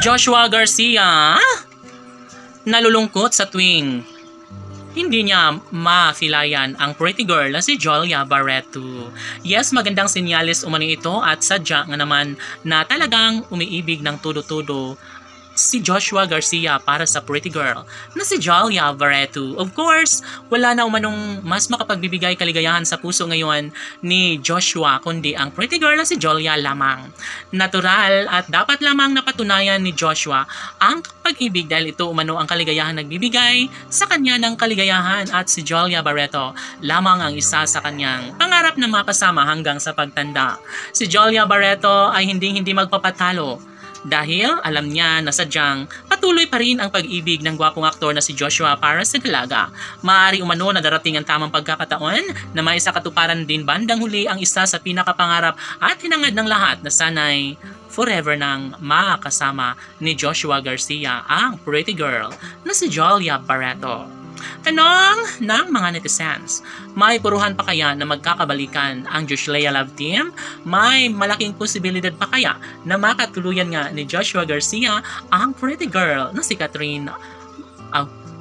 Joshua Garcia nalulungkot sa tuwing hindi niya mafilayan ang pretty girl na si Jolia Barreto. Yes, magandang sinyalis umano ito at sadya nga naman na talagang umiibig ng todo-todo si Joshua Garcia para sa pretty girl na si Jolia Barreto. Of course, wala na umanong mas makapagbibigay kaligayahan sa puso ngayon ni Joshua kundi ang pretty girl na si Jolia lamang. Natural at dapat lamang napatunayan ni Joshua ang pag-ibig dahil ito umano ang kaligayahan nagbibigay sa kanya ng kaligayahan at si Jolia Barreto lamang ang isa sa kanyang pangarap na makasama hanggang sa pagtanda. Si Jolia Barreto ay hindi magpapatalo dahil alam niya na sadyang patuloy pa rin ang pag-ibig ng gwapong aktor na si Joshua para sa dalaga. Maaari umano na darating ang tamang pagkakataon na may isakatuparan din bandang huli ang isa sa pinakapangarap at hinangad ng lahat na sanay forever nang makasama ni Joshua Garcia ang pretty girl na si Jolia Barreto. Tanong ng mga netizens, may puruhan pa kaya na magkakabalikan ang Joshua Love Team? May malaking posibilidad pa kaya na makatuluyan nga ni Joshua Garcia ang pretty girl na si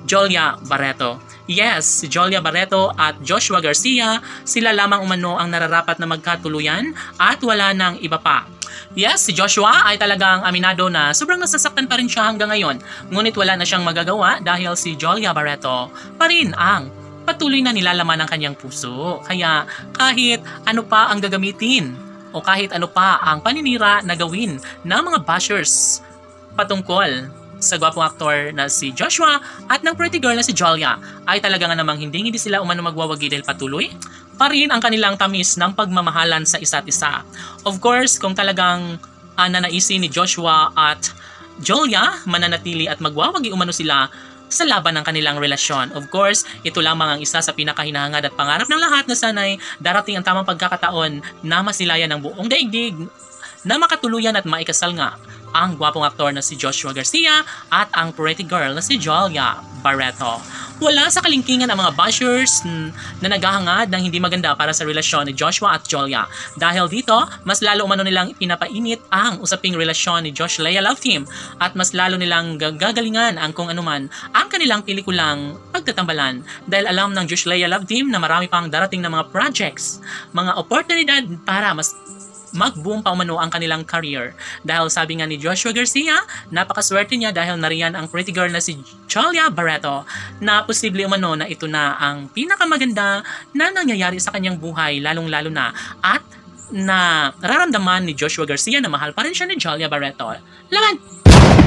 Jolia Barreto? Yes, si Jolia Barreto at Joshua Garcia, sila lamang umano ang nararapat na magkatuluyan at wala nang iba pa. Yes, si Joshua ay talagang aminado na sobrang nasasaktan pa rin siya hanggang ngayon. Ngunit wala na siyang magagawa dahil si Jolia Barreto pa rin ang patuloy na nilalaman ng kanyang puso. Kaya kahit ano pa ang gagamitin o kahit ano pa ang paninira na gawin ng mga bashers patungkol sa gwapong aktor na si Joshua at ng pretty girl na si Jolia ay talaga nga namang hindi sila umano magwawagi dahil patuloy pa rin ang kanilang tamis ng pagmamahalan sa isa't isa. Of course, kung talagang nanaisin ni Joshua at Jolia mananatili at magwawagi umano sila sa laban ng kanilang relasyon. Of course, ito lamang ang isa sa pinakahinahangad at pangarap ng lahat na sanay darating ang tamang pagkakataon na masilayan ng buong daigdig na makatuluyan at maikasal nga ang gwapong aktor na si Joshua Garcia at ang pretty girl na si Jolia Barreto. Wala sa kalingkingan ang mga bashers na naghahangad ng hindi maganda para sa relasyon ni Joshua at Jolia. Dahil dito, mas lalo umano nilang pinapainit ang usaping relasyon ni Josh Leia Love Team at mas lalo nilang gagalingan ang kung anuman ang kanilang pelikulang pagtatambalan dahil alam ng Josh Leia Love Team na marami pang darating na mga projects, mga oportunidad para mas mag-boom pa umano ang kanilang career. Dahil sabi nga ni Joshua Garcia, napakaswerte niya dahil nariyan ang pretty girl na si Jolia Barreto na posible umano na ito na ang pinakamaganda na nangyayari sa kanyang buhay lalong-lalo na at na nararamdaman ni Joshua Garcia na mahal pa rin siya ni Jolia Barreto. Laban!